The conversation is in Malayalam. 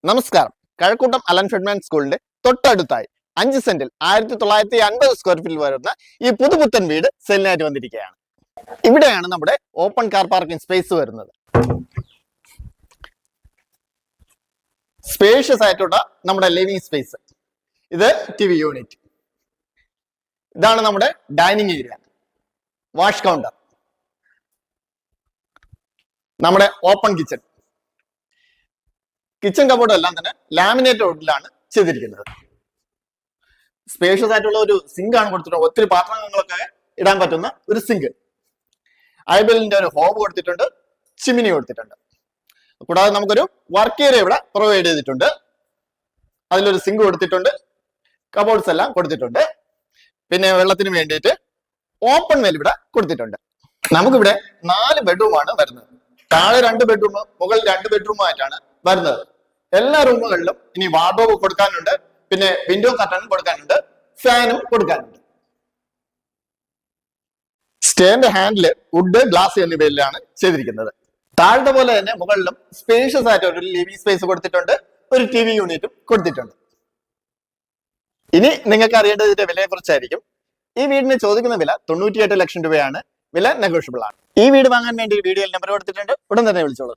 നമസ്കാരം. കഴക്കൂട്ടം അലൻ ഫെഡ്മാൻ സ്കൂളിന്റെ തൊട്ടടുത്തായി 5 സെന്റിൽ 1950 സ്ക്വയർ ഫീറ്റിൽ വരുന്ന ഈ പുതുപുത്തൻ വീട് സെല്ലിനായിട്ട് വന്നിരിക്കുകയാണ്. ഇവിടെയാണ് നമ്മുടെ ഓപ്പൺ കാർ പാർക്കിംഗ് സ്പേസ് വരുന്നത്. സ്പേഷ്യസ് ആയിട്ടുള്ള നമ്മുടെ ലിവിംഗ് സ്പേസ്. ഇത് TV യൂണിറ്റ്. ഇതാണ് നമ്മുടെ ഡൈനിങ് ഏരിയ, വാഷ് കൗണ്ടർ, നമ്മുടെ ഓപ്പൺ കിച്ചൺ കബോർഡ് എല്ലാം തന്നെ ലാമിനേറ്റ് വുഡിലാണ് ചെയ്തിരിക്കുന്നത്. സ്പേഷ്യസ് ആയിട്ടുള്ള ഒരു സിങ്ക് ആണ് കൊടുത്തിട്ടുള്ളത്. ഒത്തിരി പാത്രങ്ങളൊക്കെ ഇടാൻ പറ്റുന്ന ഒരു സിങ്ക്. ഐബലിന്റെ ഒരു ഹോബ് കൊടുത്തിട്ടുണ്ട്, ചിമിനി കൊടുത്തിട്ടുണ്ട്. കൂടാതെ നമുക്കൊരു വർക്ക് ഏരിയ ഇവിടെ പ്രൊവൈഡ് ചെയ്തിട്ടുണ്ട്. അതിലൊരു സിങ്ക് കൊടുത്തിട്ടുണ്ട്, കബോർഡ്സ് എല്ലാം കൊടുത്തിട്ടുണ്ട്. പിന്നെ വെള്ളത്തിന് വേണ്ടിയിട്ട് ഓപ്പൺ വെൽ ഇവിടെ കൊടുത്തിട്ടുണ്ട്. നമുക്കിവിടെ 4 ബെഡ്റൂമാണ് വരുന്നത്. താഴെ 2 ബെഡ്റൂം, മുകളിൽ 2 ബെഡ്റൂമായിട്ടാണ് വരുന്നത്. എല്ലാ റൂമുകളിലും ഇനി വാർഡ്രോബ് കൊടുക്കാനുണ്ട്, പിന്നെ വിൻഡോ കർട്ടനും കൊടുക്കാനുണ്ട്, ഫാനും കൊടുക്കാനുണ്ട്. സ്റ്റേന്റെ ഹാൻഡില് വുഡ്, ഗ്ലാസ് എന്നിവയിലാണ് ചെയ്തിരിക്കുന്നത്. താഴത്തെ പോലെ തന്നെ മുകളിലും സ്പേഷ്യസ് ആയിട്ട് ഒരു ലിവിംഗ് സ്പേസ് കൊടുത്തിട്ടുണ്ട്, ഒരു TV യൂണിറ്റും കൊടുത്തിട്ടുണ്ട്. ഇനി നിങ്ങൾക്ക് അറിയേണ്ടത് ഇതിന്റെ വിലയെ കുറിച്ചായിരിക്കും. ഈ വീടിന് ചോദിക്കുന്ന വില 98 ലക്ഷം രൂപയാണ്. വില നെഗോഷ്യബിൾ ആണ്. ഈ വീട് വാങ്ങാൻ വേണ്ടി വീഡിയോയിൽ നമ്പർ കൊടുത്തിട്ടുണ്ട്, ഉടൻ തന്നെ വിളിച്ചോളൂ.